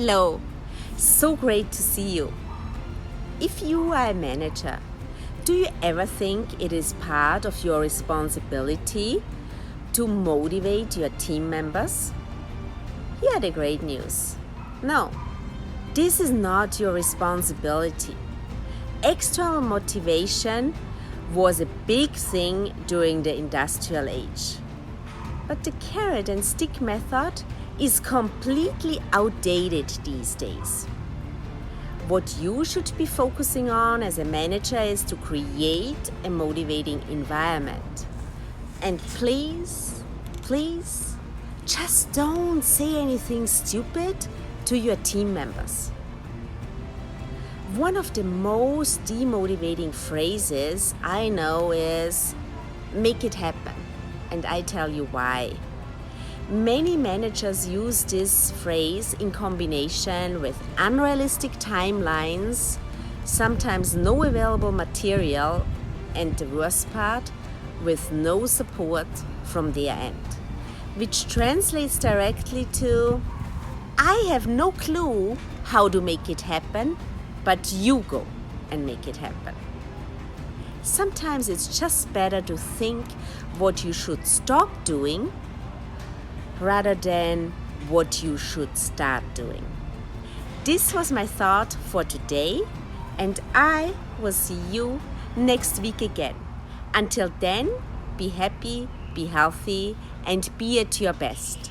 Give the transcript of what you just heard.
Hello, so great to see you. If you are a manager, do you ever think it is part of your responsibility to motivate your team members? Here are the great news. No, this is not your responsibility. External motivation was a big thing during the industrial age. But the carrot and stick method is completely outdated these days. What you should be focusing on as a manager is to create a motivating environment. And please, just don't say anything stupid to your team members. One of the most demotivating phrases I know is "make it happen," and I tell you why. Many managers use this phrase in combination with unrealistic timelines, sometimes no available material, and the worst part, with no support from their end, which translates directly to "I have no clue how to make it happen, but you go and make it happen." Sometimes it's just better to think what you should stop doing rather than what you should start doing. This was my thought for today, and I will see you next week again. Until then, be happy, be healthy, and be at your best.